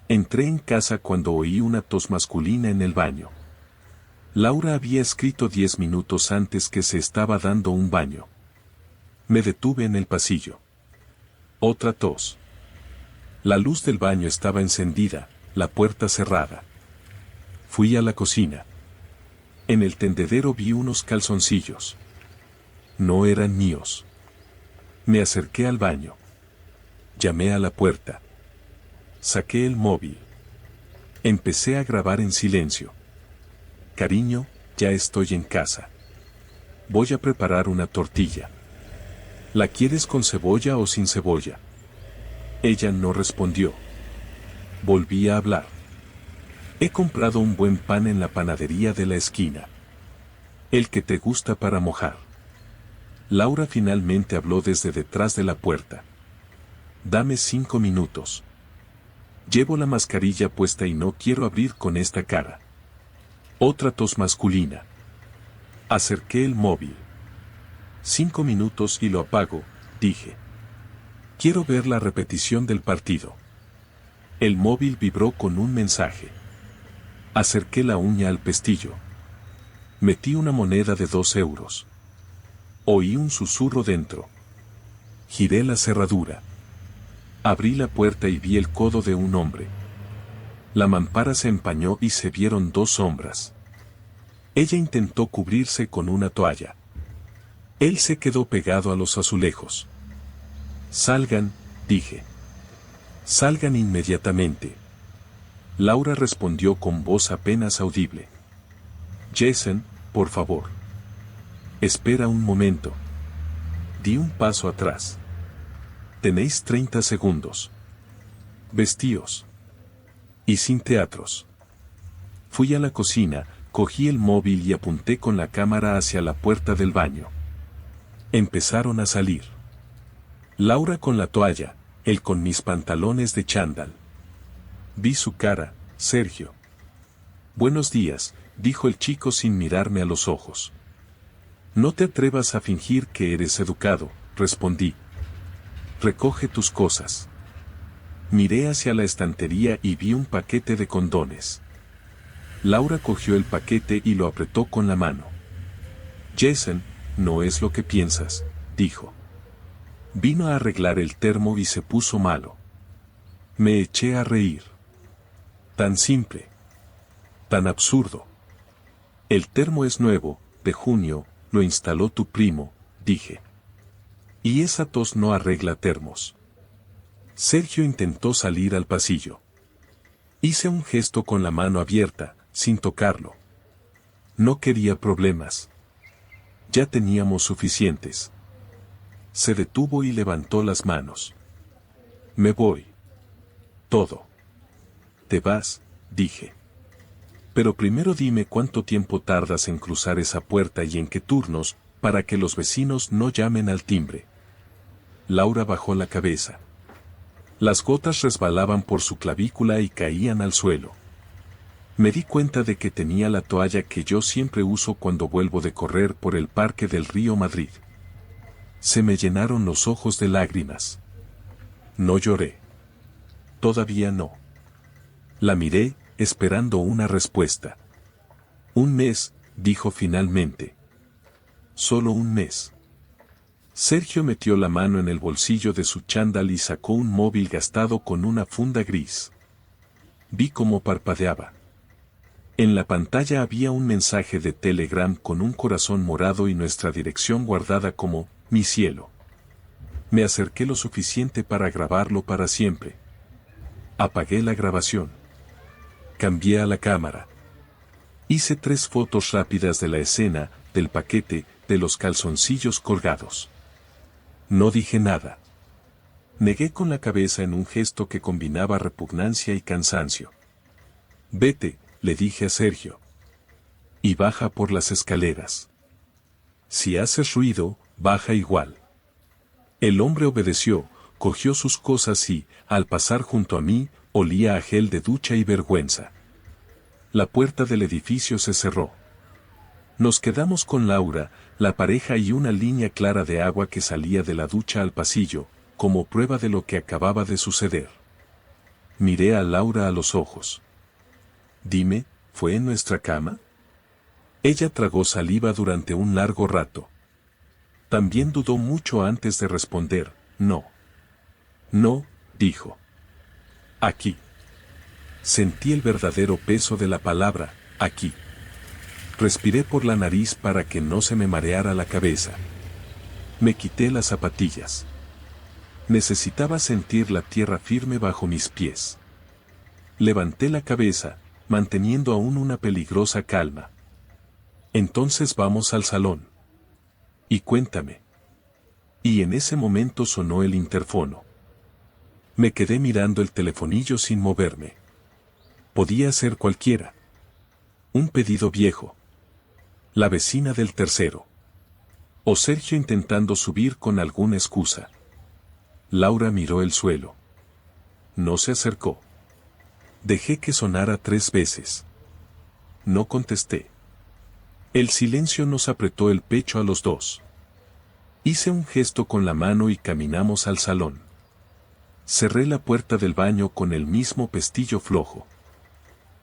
Entré en casa cuando oí una tos masculina en el baño. Laura había escrito 10 minutos antes que se estaba dando un baño. Me detuve en el pasillo. Otra tos. La luz del baño estaba encendida, la puerta cerrada. Fui a la cocina. En el tendedero vi unos calzoncillos. No eran míos. Me acerqué al baño. Llamé a la puerta. Saqué el móvil. Empecé a grabar en silencio. Cariño, ya estoy en casa. Voy a preparar una tortilla. ¿La quieres con cebolla o sin cebolla? Ella no respondió. Volví a hablar. He comprado un buen pan en la panadería de la esquina. El que te gusta para mojar. Laura finalmente habló desde detrás de la puerta. Dame 5 minutos. Llevo la mascarilla puesta y no quiero abrir con esta cara. Otra tos masculina. Acerqué el móvil. 5 minutos y lo apago, dije. Quiero ver la repetición del partido. El móvil vibró con un mensaje. Acerqué la uña al pestillo. Metí una moneda de 2 euros. Oí un susurro dentro. Giré la cerradura. Abrí la puerta y vi el codo de un hombre. La mampara se empañó y se vieron 2 sombras. Ella intentó cubrirse con una toalla. Él se quedó pegado a los azulejos. Salgan, dije. Salgan inmediatamente. Laura respondió con voz apenas audible. Jason, por favor. Espera un momento. Di un paso atrás. Tenéis 30 segundos. Vestíos. Y sin teatros. Fui a la cocina, cogí el móvil y apunté con la cámara hacia la puerta del baño. Empezaron a salir. Laura con la toalla, él con mis pantalones de chándal. Vi su cara, Sergio. Buenos días, dijo el chico sin mirarme a los ojos. No te atrevas a fingir que eres educado, respondí. Recoge tus cosas. Miré hacia la estantería y vi un paquete de condones. Laura cogió el paquete y lo apretó con la mano. Jason, no es lo que piensas, dijo. Vino a arreglar el termo y se puso malo. Me eché a reír. Tan simple. Tan absurdo. El termo es nuevo, de junio, lo instaló tu primo, dije. Y esa tos no arregla termos. Sergio intentó salir al pasillo. Hice un gesto con la mano abierta, sin tocarlo. No quería problemas. Ya teníamos suficientes. Se detuvo y levantó las manos. Me voy. Todo. Te vas, dije. Pero primero dime cuánto tiempo tardas en cruzar esa puerta y en qué turnos, para que los vecinos no llamen al timbre. Laura bajó la cabeza. Las gotas resbalaban por su clavícula y caían al suelo. Me di cuenta de que tenía la toalla que yo siempre uso cuando vuelvo de correr por el parque del río Madrid. Se me llenaron los ojos de lágrimas. No lloré. Todavía no. La miré, esperando una respuesta. 1 mes, dijo finalmente. Solo 1 mes. Sergio metió la mano en el bolsillo de su chándal y sacó un móvil gastado con una funda gris. Vi cómo parpadeaba. En la pantalla había un mensaje de Telegram con un corazón morado y nuestra dirección guardada como mi cielo. Me acerqué lo suficiente para grabarlo para siempre. Apagué la grabación. Cambié a la cámara. Hice 3 fotos rápidas de la escena, del paquete, de los calzoncillos colgados. No dije nada. Negué con la cabeza en un gesto que combinaba repugnancia y cansancio. Vete, le dije a Sergio. Y baja por las escaleras. Si haces ruido, baja igual. El hombre obedeció, cogió sus cosas y, al pasar junto a mí, olía a gel de ducha y vergüenza. La puerta del edificio se cerró. Nos quedamos con Laura, la pareja y una línea clara de agua que salía de la ducha al pasillo, como prueba de lo que acababa de suceder. Miré a Laura a los ojos. Dime, ¿fue en nuestra cama? Ella tragó saliva durante un largo rato. También dudó mucho antes de responder, no. No, dijo. Aquí. Sentí el verdadero peso de la palabra, aquí. Respiré por la nariz para que no se me mareara la cabeza. Me quité las zapatillas. Necesitaba sentir la tierra firme bajo mis pies. Levanté la cabeza, manteniendo aún una peligrosa calma. Entonces vamos al salón. Y cuéntame. Y en ese momento sonó el interfono. Me quedé mirando el telefonillo sin moverme. Podía ser cualquiera. Un pedido viejo. La vecina del tercero. O Sergio intentando subir con alguna excusa. Laura miró el suelo. No se acercó. Dejé que sonara 3 veces. No contesté. El silencio nos apretó el pecho a los dos. Hice un gesto con la mano y caminamos al salón. Cerré la puerta del baño con el mismo pestillo flojo.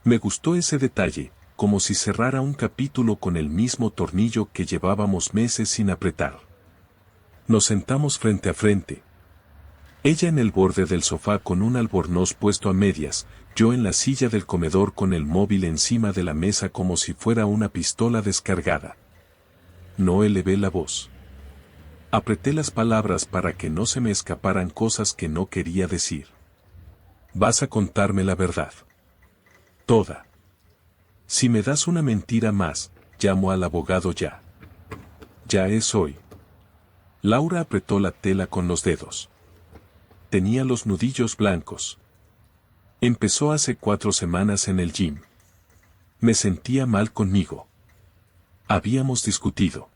Me gustó ese detalle, como si cerrara un capítulo con el mismo tornillo que llevábamos meses sin apretar. Nos sentamos frente a frente. Ella en el borde del sofá con un albornoz puesto a medias, yo en la silla del comedor con el móvil encima de la mesa como si fuera una pistola descargada. No elevé la voz. Apreté las palabras para que no se me escaparan cosas que no quería decir. Vas a contarme la verdad. Toda. Si me das una mentira más, llamo al abogado ya. Ya es hoy. Laura apretó la tela con los dedos. Tenía los nudillos blancos. Empezó hace 4 semanas en el gym. Me sentía mal conmigo. Habíamos discutido.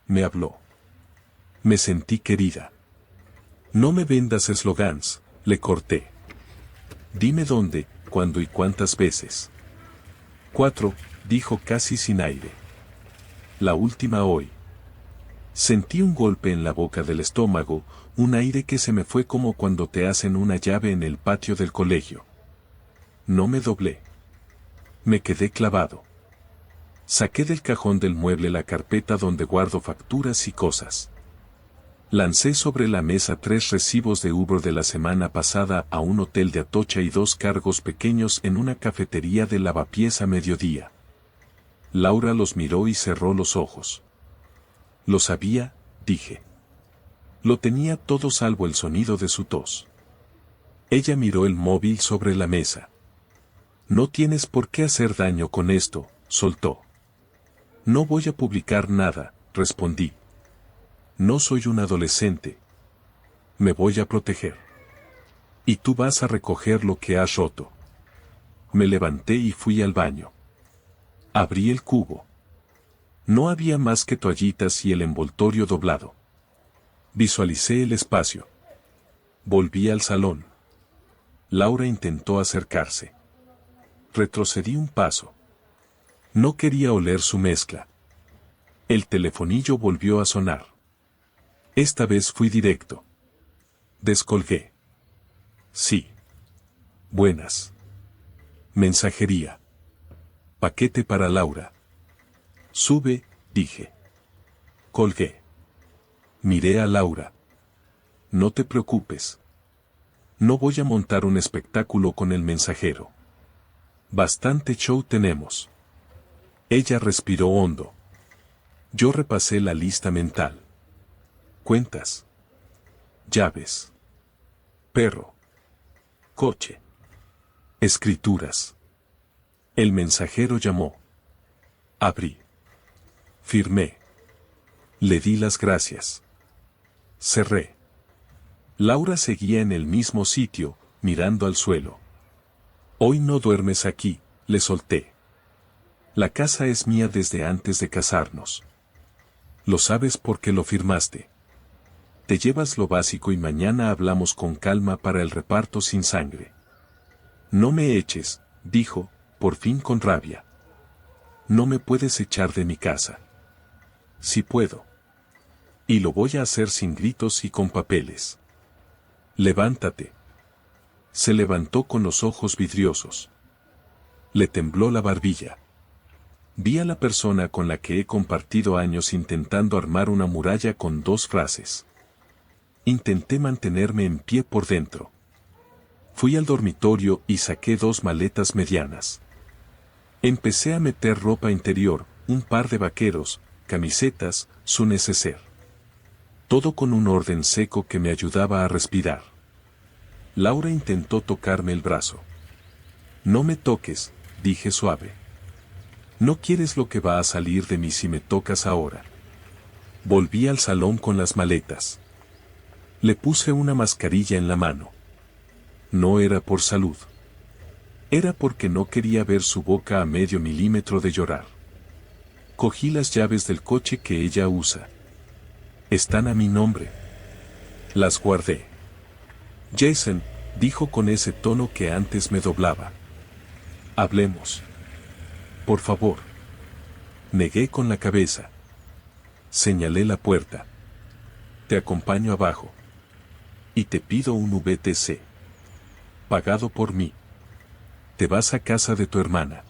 Me habló. Me sentí querida. No me vendas eslogans, le corté. Dime dónde, cuándo y cuántas veces. 4, dijo casi sin aire. La última hoy. Sentí un golpe en la boca del estómago, un aire que se me fue como cuando te hacen una llave en el patio del colegio. No me doblé. Me quedé clavado. Saqué del cajón del mueble la carpeta donde guardo facturas y cosas. Lancé sobre la mesa 3 recibos de Uber de la semana pasada a un hotel de Atocha y 2 cargos pequeños en una cafetería de Lavapiés a mediodía. Laura los miró y cerró los ojos. Lo sabía, dije. Lo tenía todo salvo el sonido de su tos. Ella miró el móvil sobre la mesa. No tienes por qué hacer daño con esto, soltó. No voy a publicar nada, respondí. No soy un adolescente. Me voy a proteger. Y tú vas a recoger lo que has roto. Me levanté y fui al baño. Abrí el cubo. No había más que toallitas y el envoltorio doblado. Visualicé el espacio. Volví al salón. Laura intentó acercarse. Retrocedí un paso. No quería oler su mezcla. El telefonillo volvió a sonar. Esta vez fui directo. Descolgué. Sí. Buenas. Mensajería. Paquete para Laura. Sube, dije. Colgué. Miré a Laura. No te preocupes. No voy a montar un espectáculo con el mensajero. Bastante show tenemos. Ella respiró hondo. Yo repasé la lista mental. Cuentas. Llaves. Perro. Coche. Escrituras. El mensajero llamó. Abrí. Firmé. Le di las gracias. Cerré. Laura seguía en el mismo sitio, mirando al suelo. Hoy no duermes aquí, le solté. La casa es mía desde antes de casarnos. Lo sabes porque lo firmaste. Te llevas lo básico y mañana hablamos con calma para el reparto sin sangre. No me eches, dijo, por fin con rabia. No me puedes echar de mi casa. Sí puedo. Y lo voy a hacer sin gritos y con papeles. Levántate. Se levantó con los ojos vidriosos. Le tembló la barbilla. Vi a la persona con la que he compartido años intentando armar una muralla con 2 frases. Intenté mantenerme en pie por dentro. Fui al dormitorio y saqué 2 maletas medianas. Empecé a meter ropa interior, un par de vaqueros, camisetas, su neceser. Todo con un orden seco que me ayudaba a respirar. Laura intentó tocarme el brazo. No me toques, dije suave. No quieres lo que va a salir de mí si me tocas ahora. Volví al salón con las maletas. Le puse una mascarilla en la mano. No era por salud. Era porque no quería ver su boca a medio milímetro de llorar. Cogí las llaves del coche que ella usa. Están a mi nombre. Las guardé. Jason, dijo con ese tono que antes me doblaba. Hablemos. Por favor. Negué con la cabeza. Señalé la puerta. Te acompaño abajo. Y te pido un VTC. Pagado por mí. Te vas a casa de tu hermana.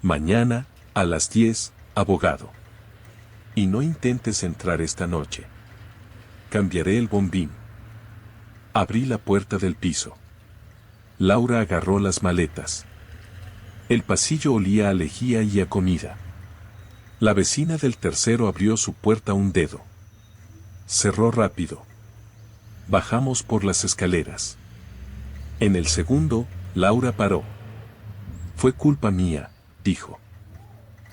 Mañana, a las 10, abogado. Y no intentes entrar esta noche. Cambiaré el bombín. Abrí la puerta del piso. Laura agarró las maletas. El pasillo olía a lejía y a comida. La vecina del tercero abrió su puerta un dedo. Cerró rápido. Bajamos por las escaleras. En el segundo, Laura paró. Fue culpa mía, dijo.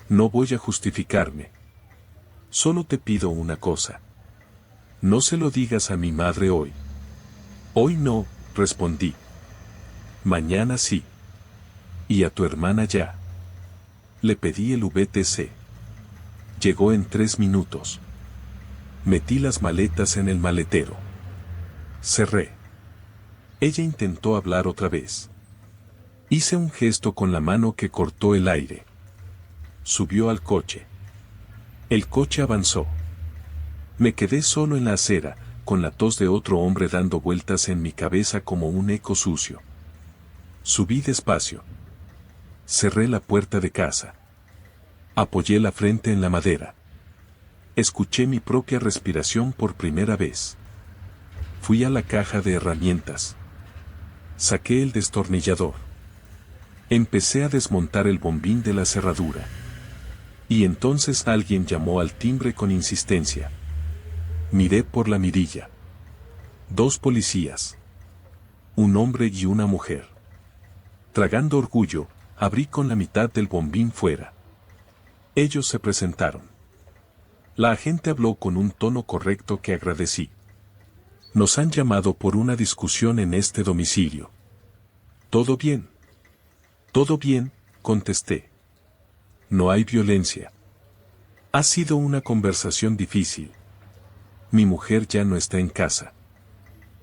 No voy a justificarme. Solo te pido una cosa. No se lo digas a mi madre hoy. Hoy no, respondí. Mañana sí. Y a tu hermana ya. Le pedí el VTC. Llegó en 3 minutos. Metí las maletas en el maletero. Cerré. Ella intentó hablar otra vez. Hice un gesto con la mano que cortó el aire. Subió al coche. El coche avanzó. Me quedé solo en la acera, con la tos de otro hombre dando vueltas en mi cabeza como un eco sucio. Subí despacio. Cerré la puerta de casa. Apoyé la frente en la madera. Escuché mi propia respiración por primera vez. Fui a la caja de herramientas. Saqué el destornillador. Empecé a desmontar el bombín de la cerradura. Y entonces alguien llamó al timbre con insistencia. Miré por la mirilla. 2 policías. Un hombre y una mujer. Tragando orgullo, abrí con la mitad del bombín fuera. Ellos se presentaron. La agente habló con un tono correcto que agradecí. Nos han llamado por una discusión en este domicilio. ¿Todo bien? Todo bien, contesté. No hay violencia. Ha sido una conversación difícil. Mi mujer ya no está en casa.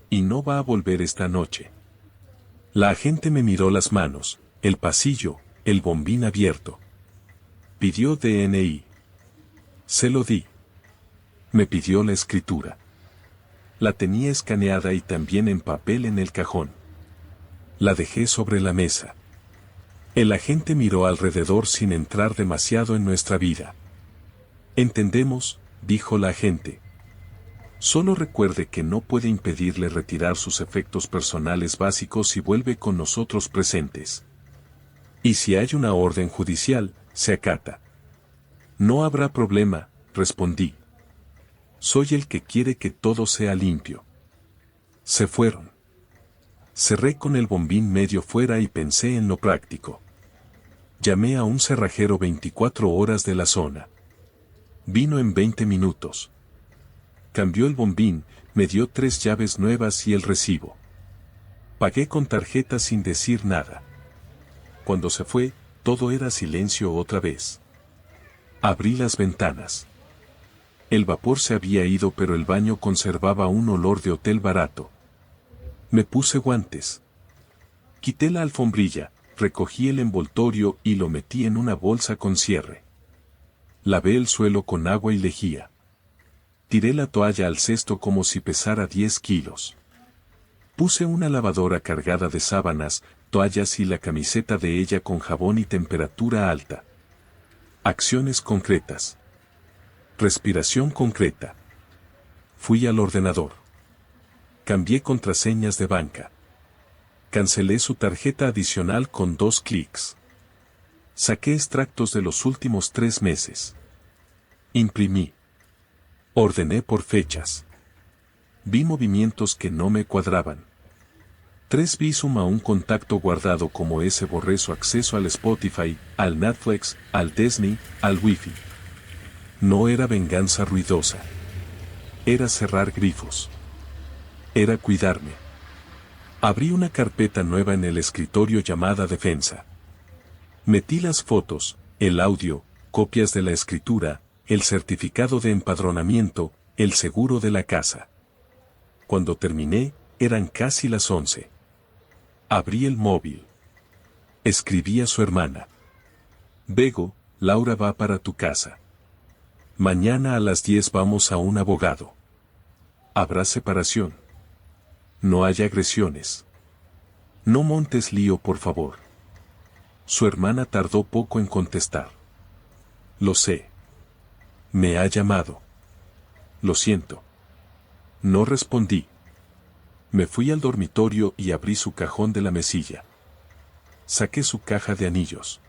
Y no va a volver esta noche. La agente me miró las manos, el pasillo, el bombín abierto. Pidió DNI. Se lo di. Me pidió la escritura. La tenía escaneada y también en papel en el cajón. La dejé sobre la mesa. El agente miró alrededor sin entrar demasiado en nuestra vida. Entendemos, dijo la agente. Solo recuerde que no puede impedirle retirar sus efectos personales básicos si vuelve con nosotros presentes. Y si hay una orden judicial, se acata. No habrá problema, respondí. Soy el que quiere que todo sea limpio. Se fueron. Cerré con el bombín medio fuera y pensé en lo práctico. Llamé a un cerrajero 24 horas de la zona. Vino en 20 minutos. Cambió el bombín, me dio 3 llaves nuevas y el recibo. Pagué con tarjeta sin decir nada. Cuando se fue, todo era silencio otra vez. Abrí las ventanas. El vapor se había ido pero el baño conservaba un olor de hotel barato. Me puse guantes. Quité la alfombrilla, recogí el envoltorio y lo metí en una bolsa con cierre. Lavé el suelo con agua y lejía. Tiré la toalla al cesto como si pesara 10 kilos. Puse una lavadora cargada de sábanas, toallas y la camiseta de ella con jabón y temperatura alta. Acciones concretas. Respiración concreta. Fui al ordenador. Cambié contraseñas de banca. Cancelé su tarjeta adicional con 2 clics. Saqué extractos de los últimos 3 meses. Imprimí. Ordené por fechas. Vi movimientos que no me cuadraban. 3 Vi suma un contacto guardado como ese borré su acceso al Spotify, al Netflix, al Disney, al Wi-Fi. No era venganza ruidosa. Era cerrar grifos. Era cuidarme. Abrí una carpeta nueva en el escritorio llamada Defensa. Metí las fotos, el audio, copias de la escritura, el certificado de empadronamiento, el seguro de la casa. Cuando terminé, eran casi las 11. Abrí el móvil. Escribí a su hermana. Bego, Laura va para tu casa. Mañana a las 10 vamos a un abogado. Habrá separación. No hay agresiones. No montes lío, por favor. Su hermana tardó poco en contestar. Lo sé. Me ha llamado. Lo siento. No respondí. Me fui al dormitorio y abrí su cajón de la mesilla. Saqué su caja de anillos.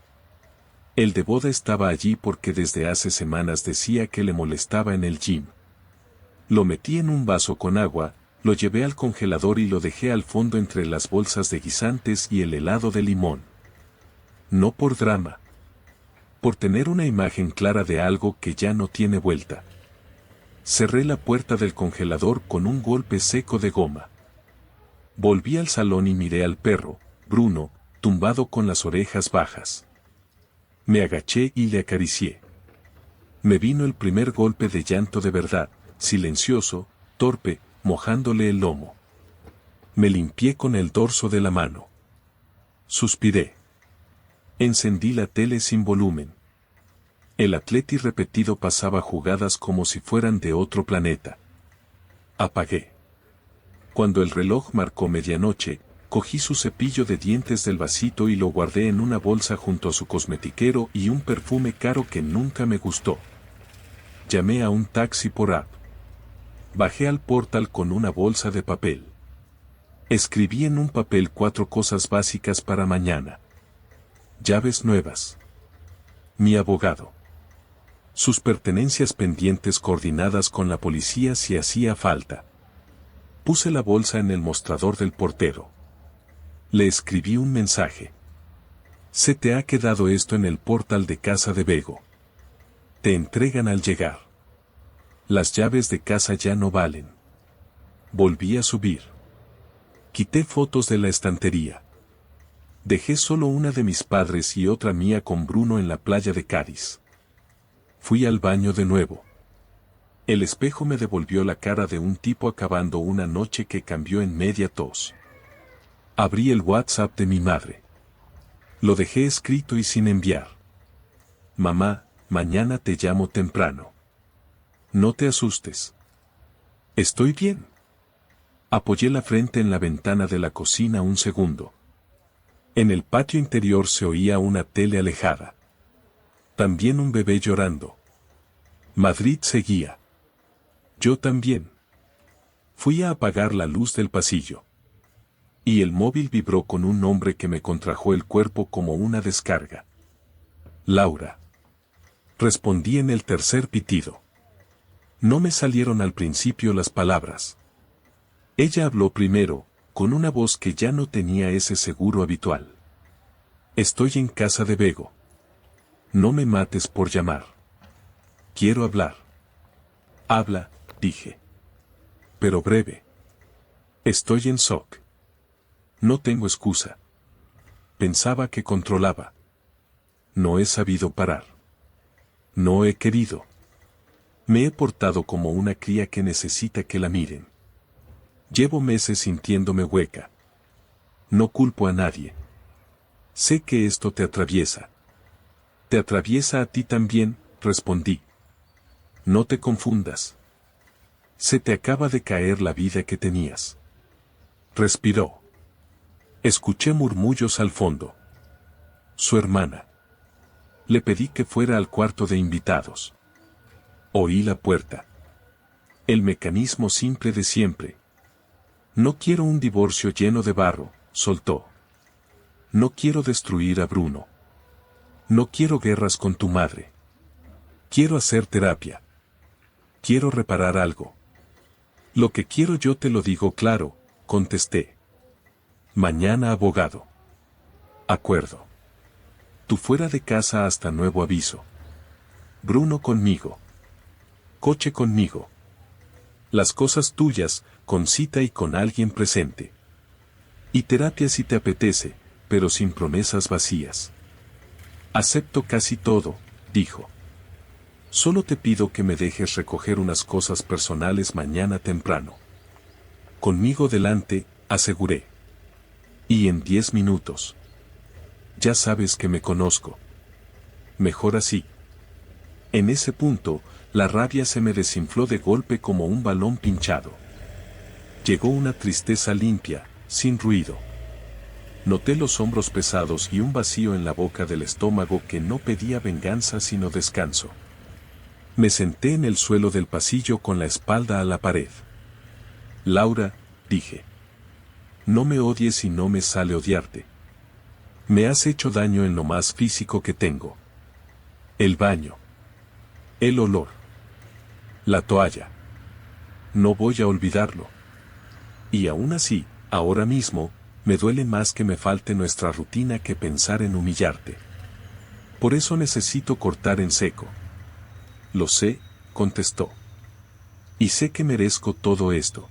El de boda estaba allí porque desde hace semanas decía que le molestaba en el gym. Lo metí en un vaso con agua, lo llevé al congelador y lo dejé al fondo entre las bolsas de guisantes y el helado de limón. No por drama. Por tener una imagen clara de algo que ya no tiene vuelta. Cerré la puerta del congelador con un golpe seco de goma. Volví al salón y miré al perro, Bruno, tumbado con las orejas bajas. Me agaché y le acaricié. Me vino el primer golpe de llanto de verdad, silencioso, torpe, mojándole el lomo. Me limpié con el dorso de la mano. Suspiré. Encendí la tele sin volumen. El Atleti repetido pasaba jugadas como si fueran de otro planeta. Apagué. Cuando el reloj marcó medianoche, cogí su cepillo de dientes del vasito y lo guardé en una bolsa junto a su cosmetiquero y un perfume caro que nunca me gustó. Llamé a un taxi por app. Bajé al portal con una bolsa de papel. Escribí en un papel 4 cosas básicas para mañana. Llaves nuevas. Mi abogado. Sus pertenencias pendientes coordinadas con la policía si hacía falta. Puse la bolsa en el mostrador del portero. Le escribí un mensaje. Se te ha quedado esto en el portal de casa de Bego. Te entregan al llegar. Las llaves de casa ya no valen. Volví a subir. Quité fotos de la estantería. Dejé solo una de mis padres y otra mía con Bruno en la playa de Cádiz. Fui al baño de nuevo. El espejo me devolvió la cara de un tipo acabando una noche que cambió en media tos. Abrí el WhatsApp de mi madre. Lo dejé escrito y sin enviar. Mamá, mañana te llamo temprano. No te asustes. Estoy bien. Apoyé la frente en la ventana de la cocina un segundo. En el patio interior se oía una tele alejada. También un bebé llorando. Madrid seguía. Yo también. Fui a apagar la luz del pasillo. Y el móvil vibró con un nombre que me contrajo el cuerpo como una descarga. Laura. Respondí en el tercer pitido. No me salieron al principio las palabras. Ella habló primero, con una voz que ya no tenía ese seguro habitual. Estoy en casa de Bego. No me mates por llamar. Quiero hablar. Habla, dije. Pero breve. Estoy en shock. No tengo excusa. Pensaba que controlaba. No he sabido parar. No he querido. Me he portado como una cría que necesita que la miren. Llevo meses sintiéndome hueca. No culpo a nadie. Sé que esto te atraviesa. Te atraviesa a ti también, respondí. No te confundas. Se te acaba de caer la vida que tenías. Respiró. Escuché murmullos al fondo. Su hermana. Le pedí que fuera al cuarto de invitados. Oí la puerta. El mecanismo simple de siempre. No quiero un divorcio lleno de barro, soltó. No quiero destruir a Bruno. No quiero guerras con tu madre. Quiero hacer terapia. Quiero reparar algo. Lo que quiero yo te lo digo claro, contesté. Mañana abogado. Acuerdo. Tú fuera de casa hasta nuevo aviso. Bruno conmigo. Coche conmigo. Las cosas tuyas, con cita y con alguien presente. Y terapia si te apetece, pero sin promesas vacías. Acepto casi todo, dijo. Solo te pido que me dejes recoger unas cosas personales mañana temprano. Conmigo delante, aseguré. Y en 10 minutos. Ya sabes que me conozco. Mejor así. En ese punto, la rabia se me desinfló de golpe como un balón pinchado. Llegó una tristeza limpia, sin ruido. Noté los hombros pesados y un vacío en la boca del estómago que no pedía venganza sino descanso. Me senté en el suelo del pasillo con la espalda a la pared. Laura, dije. No me odies y no me sale odiarte. Me has hecho daño en lo más físico que tengo. El baño. El olor. La toalla. No voy a olvidarlo. Y aún así, ahora mismo, me duele más que me falte nuestra rutina que pensar en humillarte. Por eso necesito cortar en seco. Lo sé, contestó. Y sé que merezco todo esto.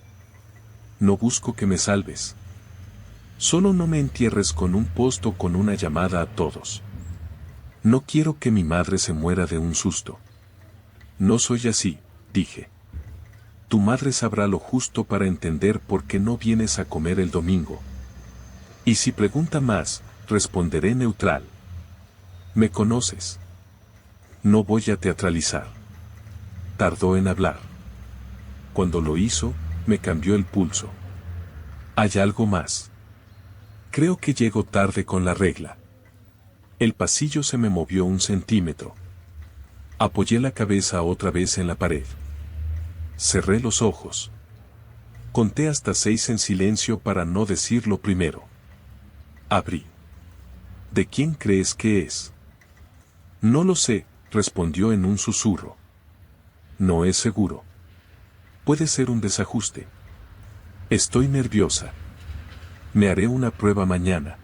No busco que me salves. Solo no me entierres con un post o con una llamada a todos. No quiero que mi madre se muera de un susto. No soy así, dije. Tu madre sabrá lo justo para entender por qué no vienes a comer el domingo. Y si pregunta más, responderé neutral. ¿Me conoces? No voy a teatralizar. Tardó en hablar. Cuando lo hizo, me cambió el pulso. ¿Hay algo más? Creo que llego tarde con la regla. El pasillo se me movió 1 centímetro. Apoyé la cabeza otra vez en la pared. Cerré los ojos. Conté hasta 6 en silencio para no decirlo primero. Abrí. ¿De quién crees que es? No lo sé, respondió en un susurro. No es seguro. Puede ser un desajuste. Estoy nerviosa. Me haré una prueba mañana.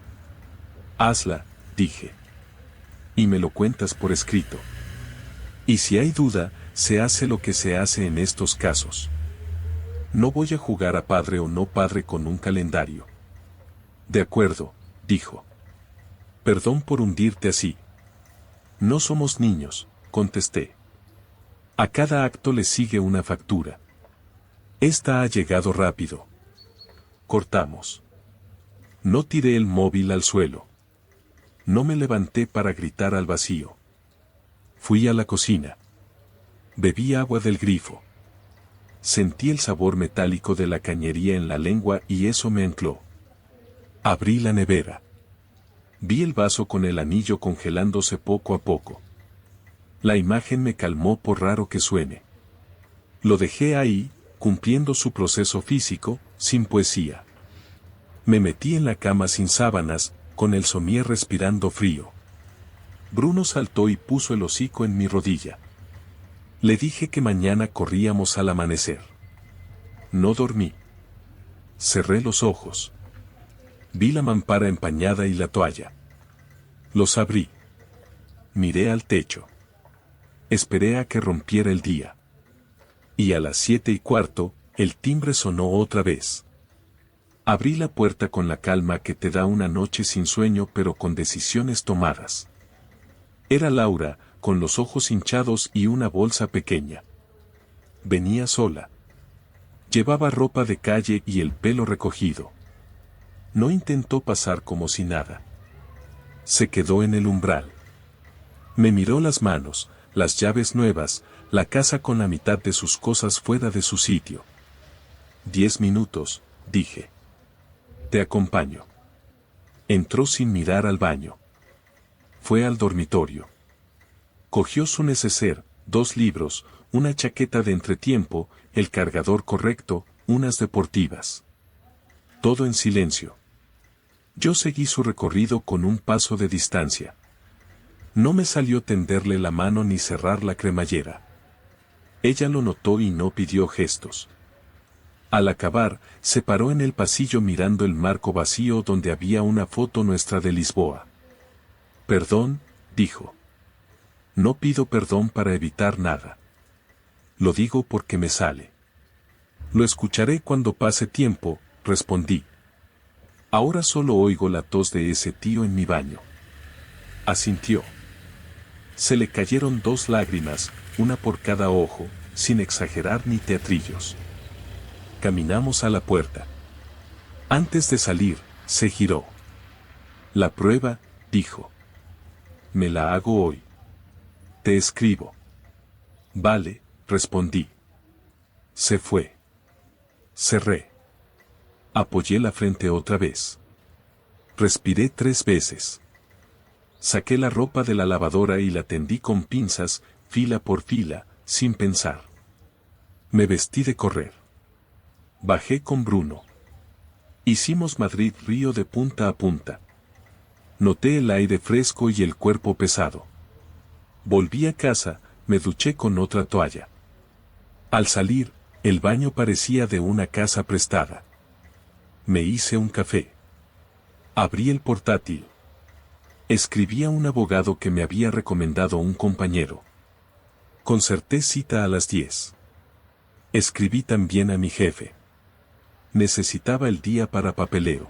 Hazla, dije. Y me lo cuentas por escrito. Y si hay duda, se hace lo que se hace en estos casos. No voy a jugar a padre o no padre con un calendario. De acuerdo, dijo. Perdón por hundirte así. No somos niños, contesté. A cada acto le sigue una factura. Esta ha llegado rápido. Cortamos. No tiré el móvil al suelo. No me levanté para gritar al vacío. Fui a la cocina. Bebí agua del grifo. Sentí el sabor metálico de la cañería en la lengua y eso me ancló. Abrí la nevera. Vi el vaso con el anillo congelándose poco a poco. La imagen me calmó por raro que suene. Lo dejé ahí, cumpliendo su proceso físico, sin poesía. Me metí en la cama sin sábanas, con el somier respirando frío. Bruno saltó y puso el hocico en mi rodilla. Le dije que mañana corríamos al amanecer. No dormí. Cerré los ojos. Vi la mampara empañada y la toalla. Los abrí. Miré al techo. Esperé a que rompiera el día. Y a las 7:15, el timbre sonó otra vez. Abrí la puerta con la calma que te da una noche sin sueño pero con decisiones tomadas. Era Laura, con los ojos hinchados y una bolsa pequeña. Venía sola. Llevaba ropa de calle y el pelo recogido. No intentó pasar como si nada. Se quedó en el umbral. Me miró las manos, las llaves nuevas, la casa con la mitad de sus cosas fuera de su sitio. 10 minutos, dije. Te acompaño. Entró sin mirar al baño. Fue al dormitorio. Cogió su neceser, 2 libros, una chaqueta de entretiempo, el cargador correcto, unas deportivas. Todo en silencio. Yo seguí su recorrido con un paso de distancia. No me salió tenderle la mano ni cerrar la cremallera. Ella lo notó y no pidió gestos. Al acabar, se paró en el pasillo mirando el marco vacío donde había una foto nuestra de Lisboa. Perdón, dijo. No pido perdón para evitar nada. Lo digo porque me sale. Lo escucharé cuando pase tiempo, respondí. Ahora solo oigo la tos de ese tío en mi baño. Asintió. Se le cayeron 2 lágrimas, una por cada ojo, sin exagerar ni teatrillos. Caminamos a la puerta. Antes de salir, se giró. La prueba, dijo. Me la hago hoy. Te escribo. Vale, respondí. Se fue. Cerré. Apoyé la frente otra vez. Respiré 3 veces. Saqué la ropa de la lavadora y la tendí con pinzas, fila por fila, sin pensar. Me vestí de correr. Bajé con Bruno. Hicimos Madrid-Río de punta a punta. Noté el aire fresco y el cuerpo pesado. Volví a casa, me duché con otra toalla. Al salir, el baño parecía de una casa prestada. Me hice un café. Abrí el portátil. Escribí a un abogado que me había recomendado un compañero. Concerté cita a las 10. Escribí también a mi jefe. Necesitaba el día para papeleo.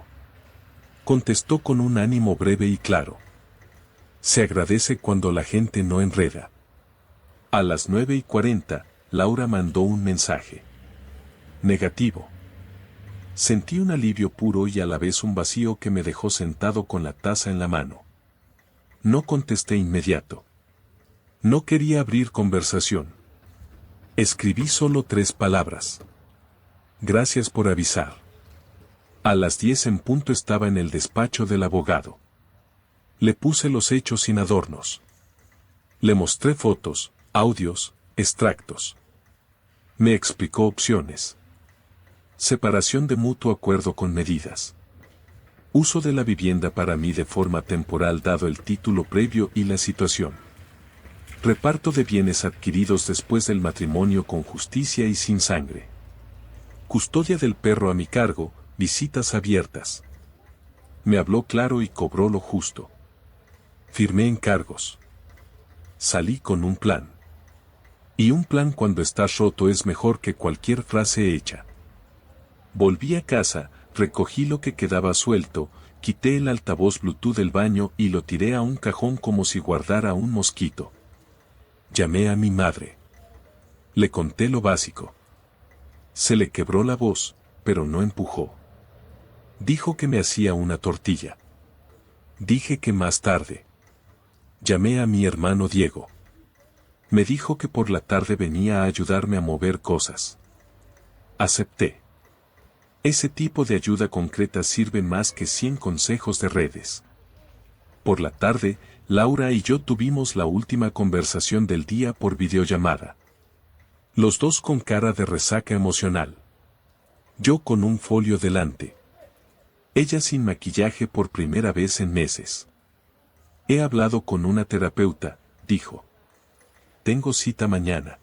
Contestó con un ánimo breve y claro. Se agradece cuando la gente no enreda. A las 9:40, Laura mandó un mensaje. Negativo. Sentí un alivio puro y a la vez un vacío que me dejó sentado con la taza en la mano. No contesté inmediato. No quería abrir conversación. Escribí solo 3 palabras. Gracias por avisar. A las 10 en punto estaba en el despacho del abogado. Le puse los hechos sin adornos. Le mostré fotos, audios, extractos. Me explicó opciones. Separación de mutuo acuerdo con medidas. Uso de la vivienda para mí de forma temporal dado el título previo y la situación. Reparto de bienes adquiridos después del matrimonio con justicia y sin sangre. Custodia del perro a mi cargo, visitas abiertas. Me habló claro y cobró lo justo. Firmé encargos. Salí con un plan. Y un plan cuando está roto es mejor que cualquier frase hecha. Volví a casa, recogí lo que quedaba suelto, quité el altavoz Bluetooth del baño y lo tiré a un cajón como si guardara un mosquito. Llamé a mi madre. Le conté lo básico. Se le quebró la voz, pero no empujó. Dijo que me hacía una tortilla. Dije que más tarde. Llamé a mi hermano Diego. Me dijo que por la tarde venía a ayudarme a mover cosas. Acepté. Ese tipo de ayuda concreta sirve más que 100 consejos de redes. Por la tarde, Laura y yo tuvimos la última conversación del día por videollamada. Los dos con cara de resaca emocional. Yo con un folio delante. Ella sin maquillaje por primera vez en meses. He hablado con una terapeuta, dijo. Tengo cita mañana.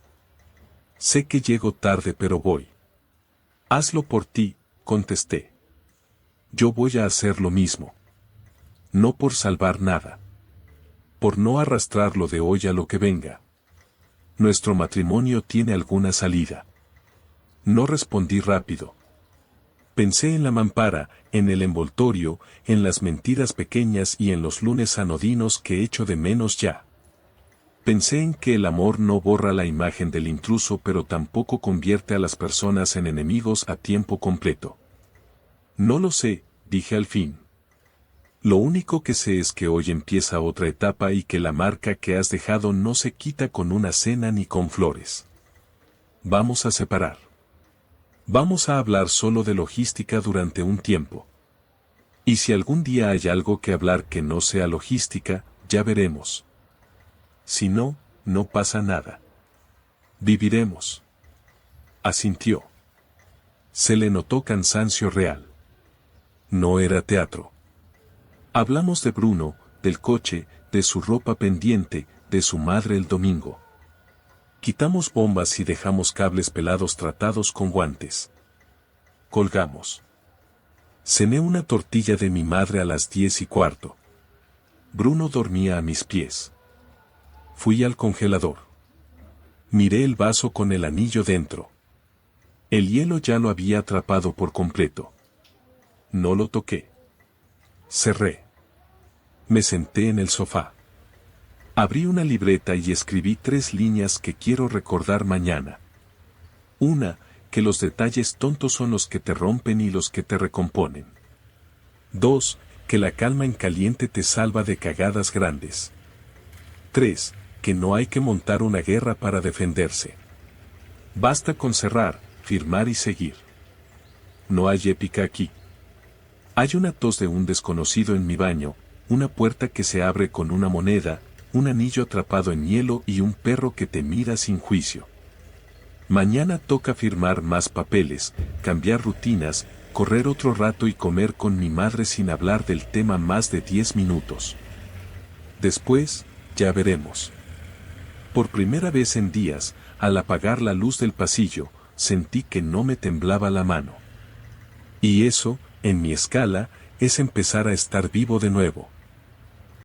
Sé que llego tarde pero voy. Hazlo por ti, contesté. Yo voy a hacer lo mismo. No por salvar nada. Por no arrastrar lo de hoy a lo que venga. Nuestro matrimonio tiene alguna salida. No respondí rápido. Pensé en la mampara, en el envoltorio, en las mentiras pequeñas y en los lunes anodinos que echo de menos ya. Pensé en que el amor no borra la imagen del intruso pero tampoco convierte a las personas en enemigos a tiempo completo. No lo sé, dije al fin. Lo único que sé es que hoy empieza otra etapa y que la marca que has dejado no se quita con una cena ni con flores. Vamos a separar. Vamos a hablar solo de logística durante un tiempo. Y si algún día hay algo que hablar que no sea logística, ya veremos. Si no, no pasa nada. Viviremos. Asintió. Se le notó cansancio real. No era teatro. Hablamos de Bruno, del coche, de su ropa pendiente, de su madre el domingo. Quitamos bombas y dejamos cables pelados tratados con guantes. Colgamos. Cené una tortilla de mi madre a las 10:15. Bruno dormía a mis pies. Fui al congelador. Miré el vaso con el anillo dentro. El hielo ya lo había atrapado por completo. No lo toqué. Cerré. Me senté en el sofá. Abrí una libreta y escribí 3 líneas que quiero recordar mañana. 1. Que los detalles tontos son los que te rompen y los que te recomponen. 2. Que la calma en caliente te salva de cagadas grandes. 3. Que no hay que montar una guerra para defenderse. Basta con cerrar, firmar y seguir. No hay épica aquí. Hay una tos de un desconocido en mi baño, una puerta que se abre con una moneda, un anillo atrapado en hielo y un perro que te mira sin juicio. Mañana toca firmar más papeles, cambiar rutinas, correr otro rato y comer con mi madre sin hablar del tema más de 10 minutos. Después, ya veremos. Por primera vez en días, al apagar la luz del pasillo, sentí que no me temblaba la mano. Y eso, en mi escala, es empezar a estar vivo de nuevo.